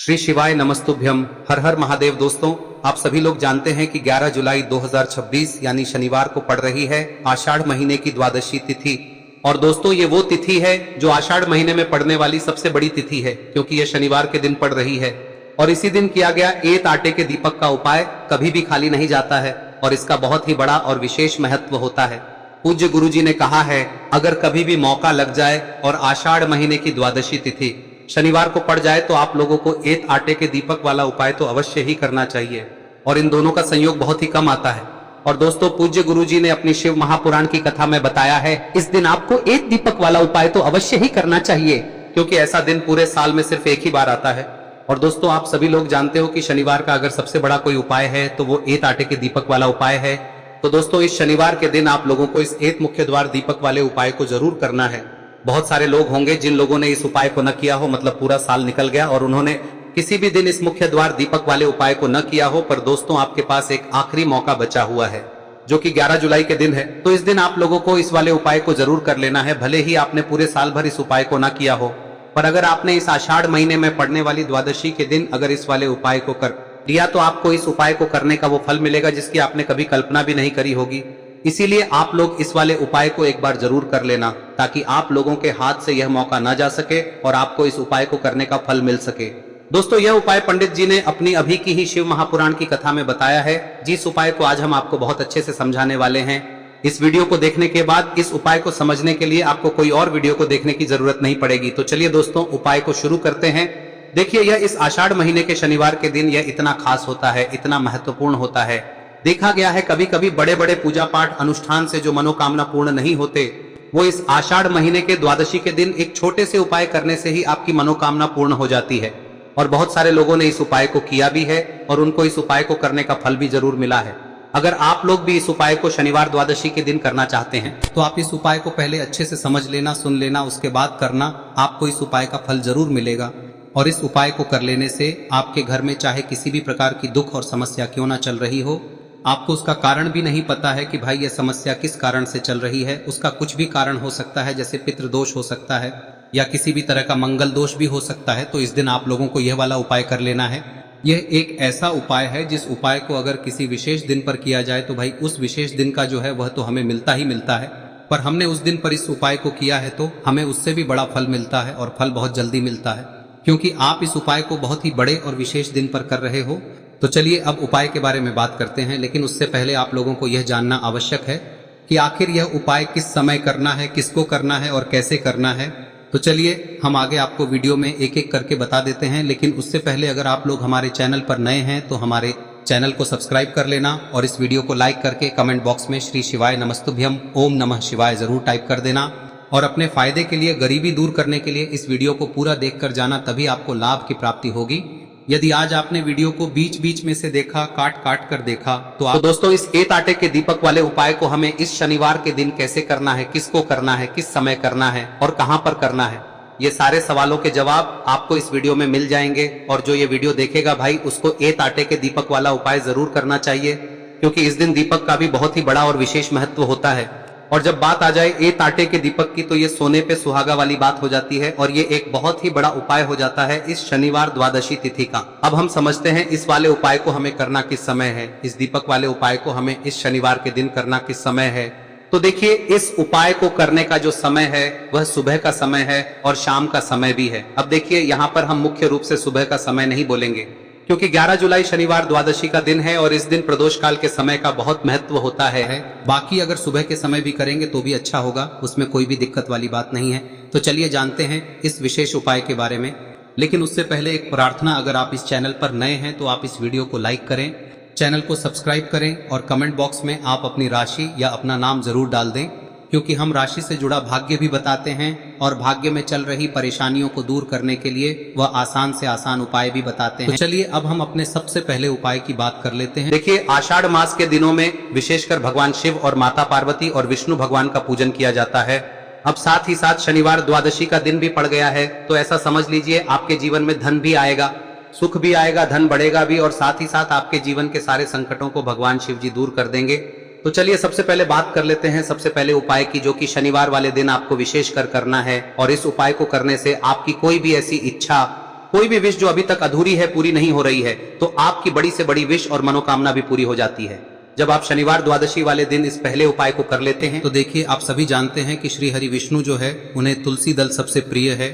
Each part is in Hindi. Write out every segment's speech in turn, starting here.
श्री शिवाय नमस्तुभ्यम। हर हर महादेव। दोस्तों, आप सभी लोग जानते हैं कि 11 जुलाई 2026 यानी शनिवार को पड़ रही है आषाढ़ महीने की द्वादशी तिथि। और दोस्तों, ये वो तिथि है जो आषाढ़ महीने में पड़ने वाली सबसे बड़ी तिथि है, क्योंकि ये शनिवार के दिन पड़ रही है। और इसी दिन किया गया एत आटे के दीपक का उपाय कभी भी खाली नहीं जाता है और इसका बहुत ही बड़ा और विशेष महत्व होता है। पूज्य गुरु जी ने कहा है, अगर कभी भी मौका लग जाए और आषाढ़ महीने की द्वादशी तिथि शनिवार को पड़ जाए तो आप लोगों को एत आटे के दीपक वाला उपाय तो अवश्य ही करना चाहिए। और इन दोनों का संयोग बहुत ही कम आता है। और दोस्तों, पूज्य गुरु जी ने अपनी शिव महापुराण की कथा में बताया है, इस दिन आपको एत दीपक वाला उपाय तो अवश्य ही करना चाहिए, क्योंकि ऐसा दिन पूरे साल में सिर्फ एक ही बार आता है। और दोस्तों, आप सभी लोग जानते हो कि शनिवार का अगर सबसे बड़ा कोई उपाय है तो वो एत आटे के दीपक वाला उपाय है। तो दोस्तों, इस शनिवार के दिन आप लोगों को इस एत मुख्य द्वार दीपक वाले उपाय को जरूर करना है। बहुत सारे लोग होंगे जिन लोगों ने इस उपाय को न किया हो, मतलब पूरा साल निकल गया और उन्होंने किसी भी दिन इस मुख्य द्वार दीपक वाले उपाय को न किया हो। पर दोस्तों, आपके पास एक आखिरी मौका बचा हुआ है, जो कि 11 जुलाई के दिन है। तो इस दिन आप लोगों को इस वाले उपाय को जरूर कर लेना है, भले ही आपने पूरे साल भर इस उपाय को न किया हो। पर अगर आपने इस आषाढ़ महीने में पड़ने वाली द्वादशी के दिन अगर इस वाले उपाय को कर लिया तो आपको इस उपाय को करने का वो फल मिलेगा जिसकी आपने कभी कल्पना भी नहीं करी होगी। इसीलिए आप लोग इस वाले उपाय को एक बार जरूर कर लेना, ताकि आप लोगों के हाथ से यह मौका ना जा सके और आपको इस उपाय को करने का फल मिल सके। दोस्तों, यह उपाय पंडित जी ने अपनी अभी की ही शिव महापुराण की कथा में बताया है, जिस उपाय को आज हम आपको बहुत अच्छे से समझाने वाले हैं। इस वीडियो को देखने के बाद इस उपाय को समझने के लिए आपको कोई और वीडियो को देखने की जरूरत नहीं पड़ेगी। तो चलिए दोस्तों, उपाय को शुरू करते हैं। देखिए, यह इस आषाढ़ महीने के शनिवार के दिन यह इतना खास होता है, इतना महत्वपूर्ण होता है। देखा गया है कभी कभी बड़े बड़े पूजा पाठ अनुष्ठान से जो मनोकामना पूर्ण नहीं होते, वो इस आषाढ़ महीने के द्वादशी के दिन एक छोटे से उपाय करने से ही आपकी मनोकामना पूर्ण हो जाती है। और बहुत सारे लोगों ने इस उपाय को किया भी है और उनको इस उपाय को करने का फल भी जरूर मिला है। अगर आप लोग भी इस उपाय को शनिवार द्वादशी के दिन करना चाहते हैं तो आप इस उपाय को पहले अच्छे से समझ लेना, सुन लेना, उसके बाद करना। आपको इस उपाय का फल जरूर मिलेगा। और इस उपाय को कर लेने से आपके घर में चाहे किसी भी प्रकार की दुख और समस्या क्यों ना चल रही हो, आपको उसका कारण भी नहीं पता है कि भाई यह समस्या किस कारण से चल रही है, उसका कुछ भी कारण हो सकता है, जैसे पितृदोष हो सकता है या किसी भी तरह का मंगल दोष भी हो सकता है। तो इस दिन आप लोगों को यह वाला उपाय कर लेना है। यह एक ऐसा उपाय है जिस उपाय को अगर किसी विशेष दिन पर किया जाए तो भाई उस विशेष दिन का जो है वह तो हमें मिलता ही मिलता है। पर हमने उस दिन पर इस उपाय को किया है तो हमें उससे भी बड़ा फल मिलता है और फल बहुत जल्दी मिलता है, क्योंकि आप इस उपाय को बहुत ही बड़े और विशेष दिन पर कर रहे हो। तो चलिए अब उपाय के बारे में बात करते हैं, लेकिन उससे पहले आप लोगों को यह जानना आवश्यक है कि आखिर यह उपाय किस समय करना है, किसको करना है और कैसे करना है। तो चलिए हम आगे आपको वीडियो में एक एक करके बता देते हैं। लेकिन उससे पहले अगर आप लोग हमारे चैनल पर नए हैं तो हमारे चैनल को सब्सक्राइब कर लेना और इस वीडियो को लाइक करके कमेंट बॉक्स में श्री शिवाय नमस्तुभ्यम ओम नमः शिवाय जरूर टाइप कर देना। और अपने फायदे के लिए, गरीबी दूर करने के लिए इस वीडियो को पूरा देख कर जाना, तभी आपको लाभ की प्राप्ति होगी। यदि आज आपने वीडियो को बीच बीच में से देखा, काट काट कर देखा, तो दोस्तों, इस एत आटे के दीपक वाले उपाय को हमें इस शनिवार के दिन कैसे करना है, किसको करना है, किस समय करना है और कहां पर करना है, ये सारे सवालों के जवाब आपको इस वीडियो में मिल जाएंगे। और जो ये वीडियो देखेगा भाई, उसको एत आटे के दीपक वाला उपाय जरूर करना चाहिए, क्योंकि इस दिन दीपक का भी बहुत ही बड़ा और विशेष महत्व होता है। और जब बात आ जाए एत आटे के दीपक की, तो ये सोने पे सुहागा वाली बात हो जाती है और ये एक बहुत ही बड़ा उपाय हो जाता है इस शनिवार द्वादशी तिथि का। अब हम समझते हैं इस वाले उपाय को हमें करना किस समय है, इस दीपक वाले उपाय को हमें इस शनिवार के दिन करना किस समय है। तो देखिए, इस उपाय को करने का जो समय है वह सुबह का समय है और शाम का समय भी है। अब देखिए, यहाँ पर हम मुख्य रूप से सुबह का समय नहीं बोलेंगे, क्योंकि 11 जुलाई शनिवार द्वादशी का दिन है और इस दिन प्रदोष काल के समय का बहुत महत्व होता है। बाकी अगर सुबह के समय भी करेंगे तो भी अच्छा होगा, उसमें कोई भी दिक्कत वाली बात नहीं है। तो चलिए जानते हैं इस विशेष उपाय के बारे में। लेकिन उससे पहले एक प्रार्थना, अगर आप इस चैनल पर नए हैं तो आप इस वीडियो को लाइक करें, चैनल को सब्सक्राइब करें और कमेंट बॉक्स में आप अपनी राशि या अपना नाम जरूर डाल दें, क्योंकि हम राशि से जुड़ा भाग्य भी बताते हैं और भाग्य में चल रही परेशानियों को दूर करने के लिए वह आसान से आसान उपाय भी बताते हैं। तो चलिए अब हम अपने सबसे पहले उपाय की बात कर लेते हैं। देखिए, आषाढ़ मास के दिनों में विशेषकर भगवान शिव और माता पार्वती और विष्णु भगवान का पूजन किया जाता है। अब साथ ही साथ शनिवार द्वादशी का दिन भी पड़ गया है, तो ऐसा समझ लीजिए आपके जीवन में धन भी आएगा, सुख भी आएगा, धन बढ़ेगा भी और साथ ही साथ आपके जीवन के सारे संकटों को भगवान शिव जी दूर कर देंगे। तो चलिए सबसे पहले बात कर लेते हैं सबसे पहले उपाय की, जो कि शनिवार वाले दिन आपको विशेष कर करना है। और इस उपाय को करने से आपकी कोई भी ऐसी इच्छा, कोई भी विश जो अभी तक अधूरी है, पूरी नहीं हो रही है, तो आपकी बड़ी से बड़ी विश और मनोकामना भी पूरी हो जाती है जब आप शनिवार द्वादशी वाले दिन इस पहले उपाय को कर लेते हैं। तो देखिए, आप सभी जानते हैं कि श्री हरि विष्णु जो है उन्हें तुलसी दल सबसे प्रिय है।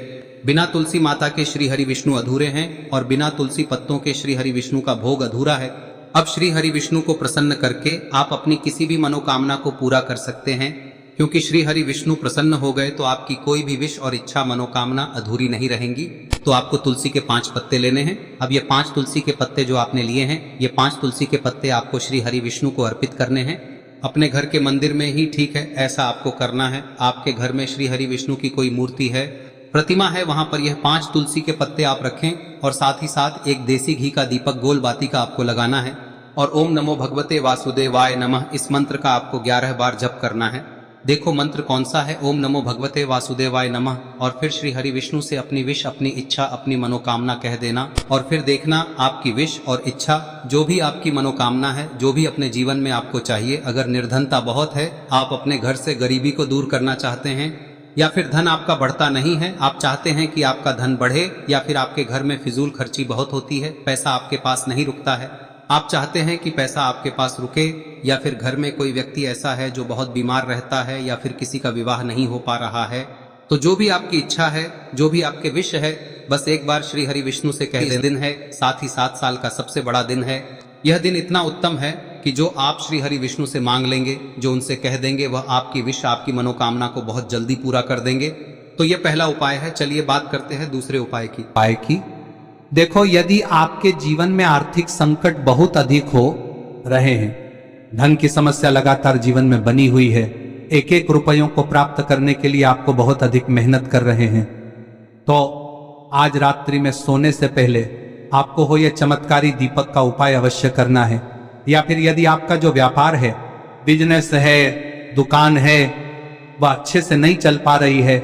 बिना तुलसी माता के श्री हरि विष्णु अधूरे हैं और बिना तुलसी पत्तों के श्री हरि विष्णु का भोग अधूरा है। अब श्री हरि विष्णु को प्रसन्न करके आप अपनी किसी भी मनोकामना को पूरा कर सकते हैं, क्योंकि श्री हरि विष्णु प्रसन्न हो गए तो आपकी कोई भी विश और इच्छा मनोकामना अधूरी नहीं रहेंगी। तो आपको तुलसी के 5 पत्ते लेने हैं। अब ये 5 तुलसी के पत्ते जो आपने लिए हैं, ये 5 तुलसी के पत्ते आपको श्री हरि विष्णु को अर्पित करने हैं। अपने घर के मंदिर में ही ठीक है, ऐसा आपको करना है। आपके घर में श्री हरि विष्णु की कोई मूर्ति है, प्रतिमा है, वहां पर यह 5 तुलसी के पत्ते आप रखें और साथ ही साथ एक देसी घी का दीपक गोल बाती का आपको लगाना है और ओम नमो भगवते वासुदेवाय नमः इस मंत्र का आपको 11 बार जप करना है। देखो मंत्र कौन सा है, ओम नमो भगवते वासुदेवाय नमः, और फिर श्री हरि विष्णु से अपनी विश, अपनी इच्छा, अपनी मनोकामना कह देना और फिर देखना आपकी विश और इच्छा, जो भी आपकी मनोकामना है, जो भी अपने जीवन में आपको चाहिए। अगर निर्धनता बहुत है, आप अपने घर से गरीबी को दूर करना चाहते हैं, या फिर धन आपका बढ़ता नहीं है, आप चाहते हैं कि आपका धन बढ़े, या फिर आपके घर में फिजूल खर्ची बहुत होती है, पैसा आपके पास नहीं रुकता है, आप चाहते हैं कि पैसा आपके पास रुके, या फिर घर में कोई व्यक्ति ऐसा है जो बहुत बीमार रहता है, या फिर किसी का विवाह नहीं हो पा रहा है, तो जो भी आपकी इच्छा है, जो भी आपके विश है, बस एक बार श्री हरि विष्णु से कह दे। दिन है, साथ ही 7 साल का सबसे बड़ा दिन है। यह दिन इतना उत्तम है कि जो आप श्री हरि विष्णु से मांग लेंगे, जो उनसे कह देंगे, वह आपकी विश, आपकी मनोकामना को बहुत जल्दी पूरा कर देंगे। तो यह पहला उपाय है। चलिए बात करते हैं दूसरे उपाय की। देखो, यदि आपके जीवन में आर्थिक संकट बहुत अधिक हो रहे हैं, धन की समस्या लगातार जीवन में बनी हुई है, एक एक रुपयों को प्राप्त करने के लिए आपको बहुत अधिक मेहनत कर रहे हैं, तो आज रात्रि में सोने से पहले आपको हो यह चमत्कारी दीपक का उपाय अवश्य करना है। या फिर यदि आपका जो व्यापार है, बिजनेस है, दुकान है, वह अच्छे से नहीं चल पा रही है,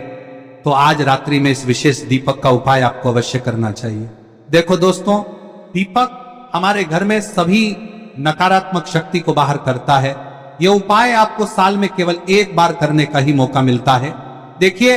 तो आज रात्रि में इस विशेष दीपक का उपाय आपको अवश्य करना चाहिए। देखो दोस्तों, दीपक हमारे घर में सभी नकारात्मक शक्ति को बाहर करता है। यह उपाय आपको साल में केवल 1 बार करने का ही मौका मिलता है। देखिए,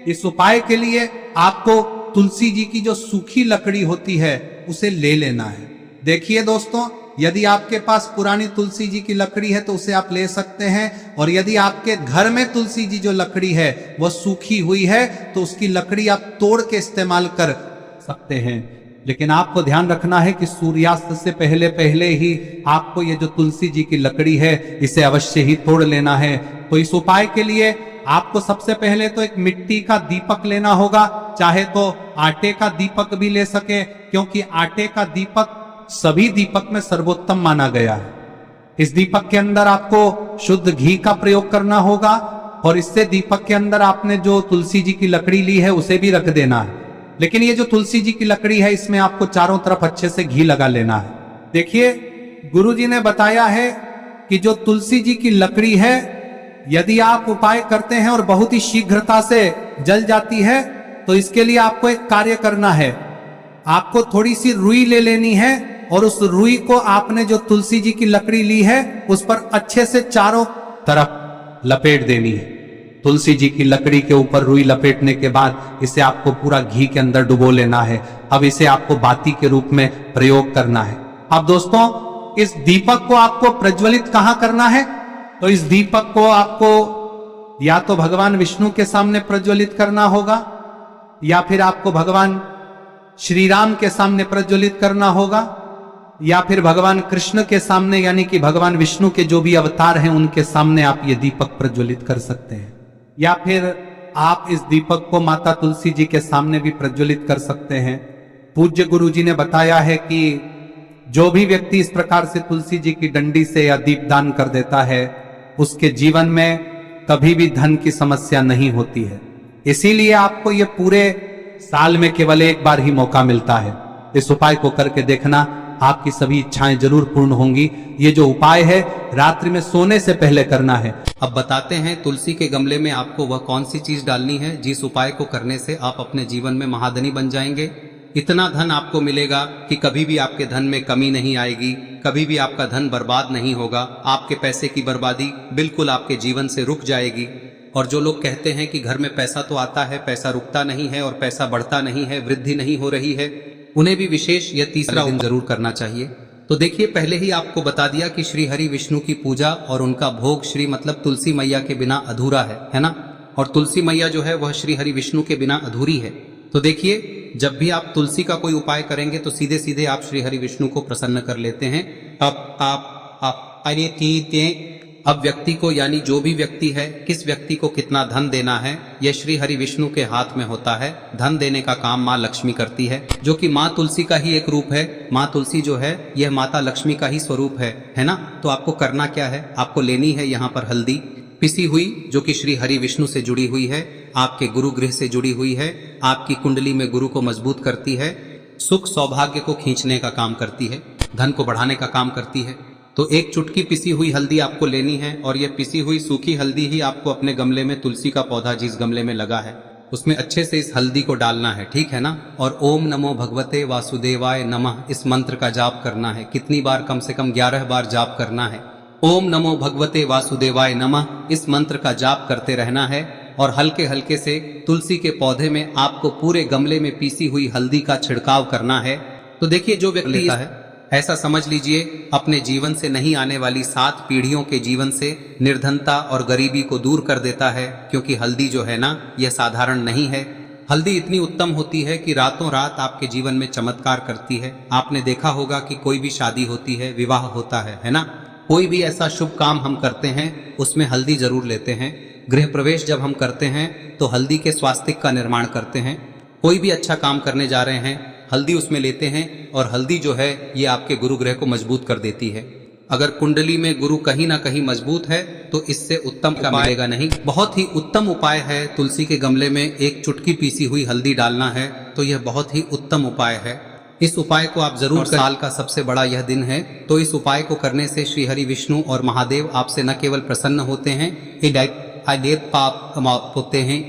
इस उपाय के लिए आपको तुलसी जी की जो सूखी लकड़ी होती है उसे ले लेना है। देखिए दोस्तों, यदि आपके पास पुरानी तुलसी जी की लकड़ी है तो उसे आप ले सकते हैं, और यदि आपके घर में तुलसी जी जो लकड़ी है वह सूखी हुई है तो उसकी लकड़ी आप तोड़ के इस्तेमाल कर सकते हैं। लेकिन आपको ध्यान रखना है कि सूर्यास्त से पहले पहले ही आपको ये जो तुलसी जी की लकड़ी है इसे अवश्य ही तोड़ लेना है। तो इस उपाय के लिए आपको सबसे पहले तो एक मिट्टी का दीपक लेना होगा, चाहे तो आटे का दीपक भी ले सके, क्योंकि आटे का दीपक सभी दीपक में सर्वोत्तम माना गया है। इस दीपक के अंदर आपको शुद्ध घी का प्रयोग करना होगा, और इससे दीपक के अंदर आपने जो तुलसी जी की लकड़ी ली है उसे भी रख देना है। लेकिन ये जो तुलसी जी की लकड़ी है, इसमें आपको चारों तरफ अच्छे से घी लगा लेना है। देखिए, गुरुजी ने बताया है कि जो तुलसी जी की लकड़ी है, यदि आप उपाय करते हैं और बहुत ही शीघ्रता से जल जाती है, तो इसके लिए आपको एक कार्य करना है। आपको थोड़ी सी रुई ले लेनी है और उस रुई को आपने जो तुलसी जी की लकड़ी ली है उस पर अच्छे से चारों तरफ लपेट देनी है। तुलसी जी की लकड़ी के ऊपर रुई लपेटने के बाद इसे आपको पूरा घी के अंदर डुबो लेना है। अब इसे आपको बाती के रूप में प्रयोग करना है। अब दोस्तों, इस दीपक को आपको प्रज्वलित कहां करना है? तो इस दीपक को आपको या तो भगवान विष्णु के सामने प्रज्वलित करना होगा, या फिर आपको भगवान श्री राम के सामने प्रज्वलित करना होगा, या फिर भगवान कृष्ण के सामने, यानी कि भगवान विष्णु के जो भी अवतार हैं उनके सामने आप ये दीपक प्रज्वलित कर सकते हैं। या फिर आप इस दीपक को माता तुलसी जी के सामने भी प्रज्वलित कर सकते हैं। पूज्य गुरु जी ने बताया है कि जो भी व्यक्ति इस प्रकार से तुलसी जी की डंडी से या दीपदान कर देता है, उसके जीवन में कभी भी धन की समस्या नहीं होती है। इसीलिए आपको ये पूरे साल में केवल 1 बार ही मौका मिलता है। इस उपाय को करके देखना, आपकी सभी इच्छाएं जरूर पूर्ण होंगी। ये जो उपाय है रात्रि में सोने से पहले करना है। अब बताते हैं तुलसी के गमले में आपको वह कौन सी चीज डालनी है जिस उपाय को करने से आप अपने जीवन में महाधनी बन जाएंगे। इतना धन आपको मिलेगा कि कभी भी आपके धन में कमी नहीं आएगी, कभी भी आपका धन बर्बाद नहीं होगा। आपके पैसे की बर्बादी बिल्कुल आपके जीवन से रुक जाएगी। और जो लोग कहते हैं कि घर में पैसा तो आता है, पैसा रुकता नहीं है और पैसा बढ़ता नहीं है, वृद्धि नहीं हो रही है, उन्हें भी विशेष यह तीसरा दिन जरूर करना चाहिए। तो देखिए, पहले ही आपको बता दिया कि श्री हरि विष्णु की पूजा और उनका भोग श्री मतलब तुलसी मैया के बिना अधूरा है ना। और तुलसी मैया जो है वह श्री हरि विष्णु के बिना अधूरी है। तो देखिए, जब भी आप तुलसी का कोई उपाय करेंगे तो सीधे सीधे आप श्री हरि विष्णु को प्रसन्न कर लेते हैं। अब व्यक्ति को, यानी जो भी व्यक्ति है, किस व्यक्ति को कितना धन देना है, यह श्री हरि विष्णु के हाथ में होता है। धन देने का काम माँ लक्ष्मी करती है, जो कि माँ तुलसी का ही एक रूप है। माँ तुलसी जो है यह माता लक्ष्मी का ही स्वरूप है ना। तो आपको करना क्या है, आपको लेनी है यहाँ पर हल्दी पिसी हुई, जो कि श्री हरि विष्णु से जुड़ी हुई है, आपके गुरु गृह से जुड़ी हुई है, आपकी कुंडली में गुरु को मजबूत करती है, सुख सौभाग्य को खींचने का काम करती है, धन को बढ़ाने का काम करती है। तो एक चुटकी पिसी हुई हल्दी आपको लेनी है और यह पिसी हुई सूखी हल्दी ही आपको अपने गमले में, तुलसी का पौधा जिस गमले में लगा है उसमें अच्छे से इस हल्दी को डालना है, ठीक है ना। और ओम नमो भगवते वासुदेवाय नमः इस मंत्र का जाप करना है। कितनी बार? कम से कम 11 बार जाप करना है। ओम नमो भगवते वासुदेवाय नमः इस मंत्र का जाप करते रहना है और हल्के हल्के से तुलसी के पौधे में आपको पूरे गमले में पीसी हुई हल्दी का छिड़काव करना है। तो देखिए, जो व्यक्ति लेता है, ऐसा समझ लीजिए अपने जीवन से नहीं आने वाली 7 पीढ़ियों के जीवन से निर्धनता और गरीबी को दूर कर देता है। क्योंकि हल्दी जो है ना, यह साधारण नहीं है। हल्दी इतनी उत्तम होती है कि रातों रात आपके जीवन में चमत्कार करती है। आपने देखा होगा कि कोई भी शादी होती है, विवाह होता है ना, कोई भी ऐसा शुभ काम हम करते हैं उसमें हल्दी जरूर लेते हैं। गृह प्रवेश जब हम करते हैं तो हल्दी के स्वास्तिक का निर्माण करते हैं। कोई भी अच्छा काम करने जा रहे हैं, हल्दी उसमें लेते हैं और हल्दी जो है ये आपके गुरु ग्रह को मजबूत कर देती है। अगर कुंडली में गुरु कहीं ना कहीं मजबूत है तो इससे उत्तम का मिलेगा नहीं। बहुत ही उत्तम उपाय है, तुलसी के गमले में एक चुटकी पीसी हुई हल्दी डालना है, तो यह बहुत ही उत्तम उपाय है। इस उपाय को आप जरूर करें। साल का सबसे बड़ा यह दिन है, तो इस उपाय को करने से श्री हरि विष्णु और महादेव आपसे न केवल प्रसन्न होते हैं, पाप होते हैं,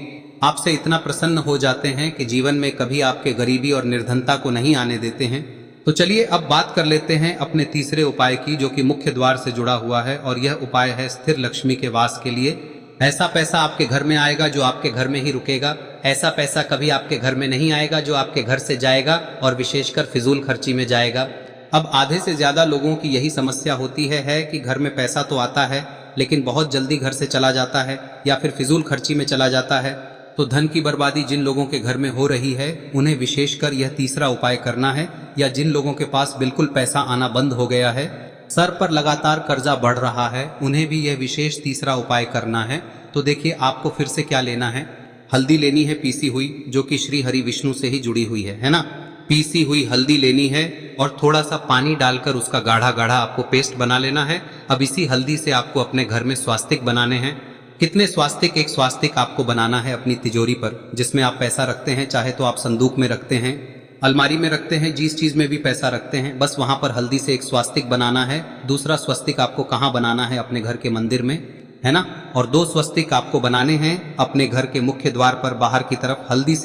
आपसे इतना प्रसन्न हो जाते हैं कि जीवन में कभी आपके गरीबी और निर्धनता को नहीं आने देते हैं। तो चलिए अब बात कर लेते हैं अपने तीसरे उपाय की, जो कि मुख्य द्वार से जुड़ा हुआ है। और यह उपाय है स्थिर लक्ष्मी के वास के लिए। ऐसा पैसा आपके घर में आएगा जो आपके घर में ही रुकेगा। ऐसा पैसा कभी आपके घर में नहीं आएगा जो आपके घर से जाएगा और विशेषकर फिजूल खर्ची में जाएगा। अब आधे से ज्यादा लोगों की यही समस्या होती है कि घर में पैसा तो आता है लेकिन बहुत जल्दी घर से चला जाता है या फिर फिजूल खर्ची में चला जाता है। तो धन की बर्बादी जिन लोगों के घर में हो रही है उन्हें विशेषकर यह तीसरा उपाय करना है। या जिन लोगों के पास बिल्कुल पैसा आना बंद हो गया है, सर पर लगातार कर्जा बढ़ रहा है, उन्हें भी यह विशेष तीसरा उपाय करना है। तो देखिए, आपको फिर से क्या लेना है, हल्दी लेनी है पीसी हुई, जो कि श्री हरि विष्णु से ही जुड़ी हुई है ना। पीसी हुई हल्दी लेनी है और थोड़ा सा पानी डालकर उसका गाढ़ा गाढ़ा आपको पेस्ट बना लेना है। अब इसी हल्दी से आपको अपने घर में स्वास्तिक बनाने हैं। कितने स्वास्तिक? एक स्वास्तिक आपको बनाना है अपनी तिजोरी पर, जिसमें आप पैसा रखते हैं। चाहे तो आप संदूक में रखते हैं, अलमारी में रखते हैं, जिस चीज में भी पैसा रखते हैं, बस वहां पर हल्दी से एक स्वास्तिक बनाना है। दूसरा स्वस्तिक आपको कहाँ बनाना है? अपने घर के मंदिर में, है ना। और 2 स्वस्तिक आपको बनाने हैं अपने घर के मुख्य द्वार पर बाहर की तरफ। हल्दी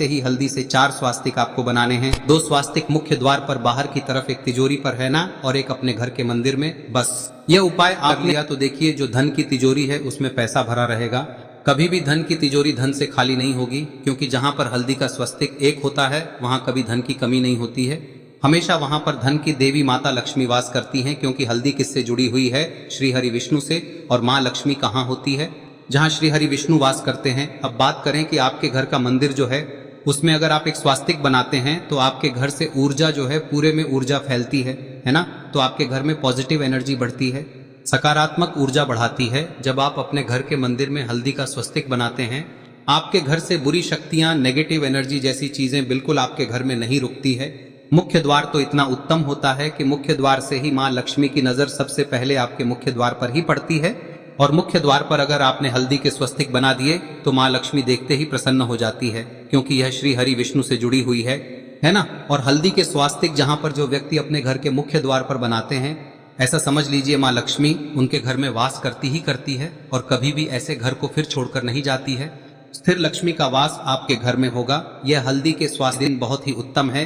से 4 स्वास्तिक आपको बनाने हैं। 2 स्वास्तिक मुख्य द्वार पर बाहर की तरफ, एक तिजोरी पर, है ना, और एक अपने घर के मंदिर में। बस यह उपाय आप लिया तो देखिए, जो धन की तिजोरी है उसमें पैसा भरा रहेगा। कभी भी धन की तिजोरी धन से खाली नहीं होगी, क्योंकि जहां पर हल्दी का स्वस्तिक एक होता है वहां कभी धन की कमी नहीं होती है। हमेशा वहां पर धन की देवी माता लक्ष्मी वास करती हैं, क्योंकि हल्दी किससे जुड़ी हुई है? श्री हरि विष्णु से। और माँ लक्ष्मी कहाँ होती है? जहाँ श्री हरि विष्णु वास करते हैं। अब बात करें कि आपके घर का मंदिर जो है उसमें अगर आप एक स्वास्तिक बनाते हैं तो आपके घर से ऊर्जा जो है, पूरे में ऊर्जा फैलती है ना। तो आपके घर में पॉजिटिव एनर्जी बढ़ती है, सकारात्मक ऊर्जा बढ़ाती है। जब आप अपने घर के मंदिर में हल्दी का स्वस्तिक बनाते हैं, आपके घर से बुरी शक्तियां, नेगेटिव एनर्जी जैसी चीजें बिल्कुल आपके घर में नहीं रुकती है। मुख्य द्वार तो इतना उत्तम होता है कि मुख्य द्वार से ही माँ लक्ष्मी की नजर सबसे पहले आपके मुख्य द्वार पर ही पड़ती है। और मुख्य द्वार पर अगर आपने हल्दी के स्वस्तिक बना दिए तो माँ लक्ष्मी देखते ही प्रसन्न हो जाती है, क्योंकि यह श्री हरि विष्णु से जुड़ी हुई है ना। और हल्दी के स्वास्तिक जहां पर जो व्यक्ति अपने घर के मुख्य द्वार पर बनाते हैं, ऐसा समझ लीजिए माँ लक्ष्मी उनके घर में वास करती ही करती है और कभी भी ऐसे घर को फिर छोड़कर नहीं जाती है। स्थिर लक्ष्मी का वास आपके घर में होगा। यह हल्दी के स्वास्थ्य दिन बहुत ही उत्तम है।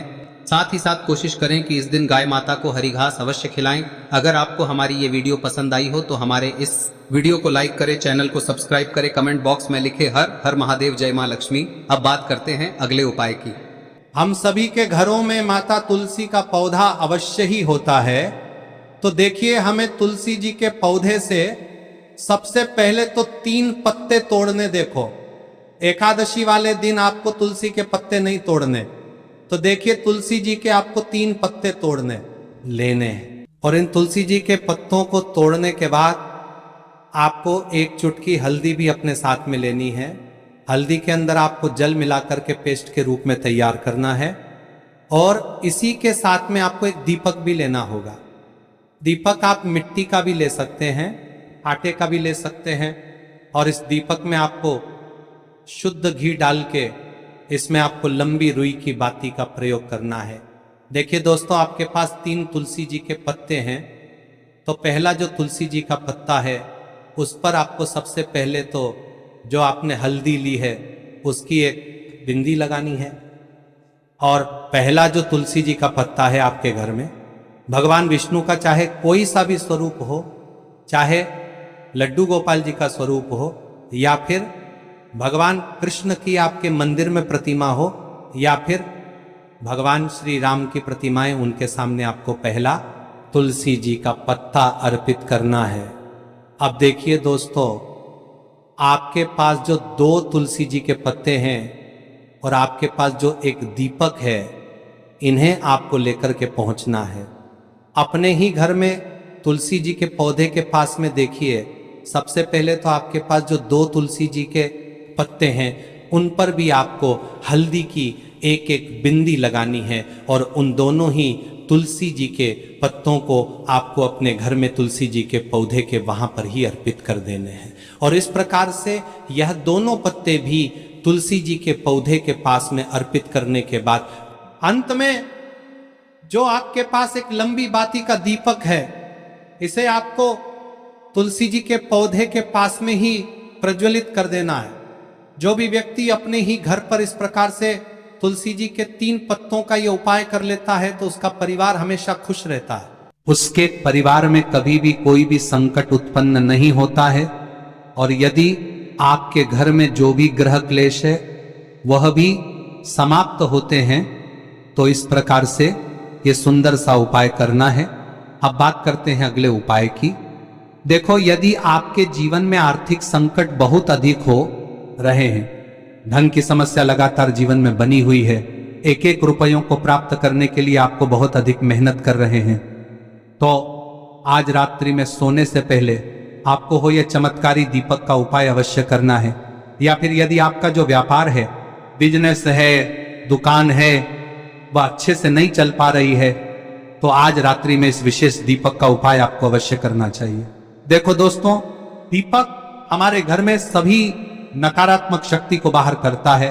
साथ ही साथ कोशिश करें कि इस दिन गाय माता को हरी घास अवश्य खिलाएं। अगर आपको हमारी ये वीडियो पसंद आई हो तो हमारे इस वीडियो को लाइक करें, चैनल को सब्सक्राइब करें, कमेंट बॉक्स में लिखे हर हर महादेव, जय मां लक्ष्मी। अब बात करते हैं अगले उपाय की। हम सभी के घरों में माता तुलसी का पौधा अवश्य ही होता है। तो देखिए, हमें तुलसी जी के पौधे से सबसे पहले तो 3 पत्ते तोड़ने। देखो, एकादशी वाले दिन आपको तुलसी के पत्ते नहीं तोड़ने। तो देखिए, तुलसी जी के आपको 3 पत्ते तोड़ने लेने हैं। और इन तुलसी जी के पत्तों को तोड़ने के बाद आपको 1 चुटकी हल्दी भी अपने साथ में लेनी है। हल्दी के अंदर आपको जल मिलाकर के पेस्ट के रूप में तैयार करना है। और इसी के साथ में आपको एक दीपक भी लेना होगा। दीपक आप मिट्टी का भी ले सकते हैं, आटे का भी ले सकते हैं। और इस दीपक में आपको शुद्ध घी डाल के इसमें आपको लंबी रुई की बाती का प्रयोग करना है। देखिए दोस्तों, आपके पास 3 तुलसी जी के पत्ते हैं। तो पहला जो तुलसी जी का पत्ता है उस पर आपको सबसे पहले तो जो आपने हल्दी ली है उसकी एक बिंदी लगानी है। और पहला जो तुलसी जी का पत्ता है आपके घर में, भगवान विष्णु का चाहे कोई सा भी स्वरूप हो, चाहे लड्डू गोपाल जी का स्वरूप हो, या फिर भगवान कृष्ण की आपके मंदिर में प्रतिमा हो, या फिर भगवान श्री राम की प्रतिमाएं, उनके सामने आपको पहला तुलसी जी का पत्ता अर्पित करना है। अब देखिए दोस्तों, आपके पास जो 2 तुलसी जी के पत्ते हैं और आपके पास जो एक दीपक है, इन्हें आपको लेकर के पहुंचना है। अपने ही घर में तुलसी जी के पौधे के पास में देखिए, सबसे पहले तो आपके पास जो 2 तुलसी जी के पत्ते हैं उन पर भी आपको हल्दी की एक एक बिंदी लगानी है। और उन दोनों ही तुलसी जी के पत्तों को आपको अपने घर में तुलसी जी के पौधे के वहां पर ही अर्पित कर देने हैं। और इस प्रकार से यह दोनों पत्ते भी तुलसी जी के पौधे के पास में अर्पित करने के बाद अंत में जो आपके पास एक लंबी बाती का दीपक है, इसे आपको तुलसी जी के पौधे के पास में ही प्रज्वलित कर देना है। जो भी व्यक्ति अपने ही घर पर इस प्रकार से तुलसी जी के 3 पत्तों का यह उपाय कर लेता है तो उसका परिवार हमेशा खुश रहता है। उसके परिवार में कभी भी कोई भी संकट उत्पन्न नहीं होता है। और यदि आपके घर में जो भी ग्रह क्लेश है वह भी समाप्त होते हैं। तो इस प्रकार से ये सुंदर सा उपाय करना है। अब बात करते हैं अगले उपाय की। देखो, यदि आपके जीवन में आर्थिक संकट बहुत अधिक हो रहे हैं, धन की समस्या लगातार जीवन में बनी हुई है, एक एक रुपयों को प्राप्त करने के लिए आपको बहुत अधिक मेहनत कर रहे हैं, तो आज रात्रि में सोने से पहले आपको हो यह चमत्कारी दीपक का उपाय अवश्य करना है। या फिर यदि आपका जो व्यापार है, बिजनेस है, दुकान है, वह अच्छे से नहीं चल पा रही है, तो आज रात्रि में इस विशेष दीपक का उपाय आपको अवश्य करना चाहिए। देखो दोस्तों, दीपक हमारे घर में सभी नकारात्मक शक्ति को बाहर करता है।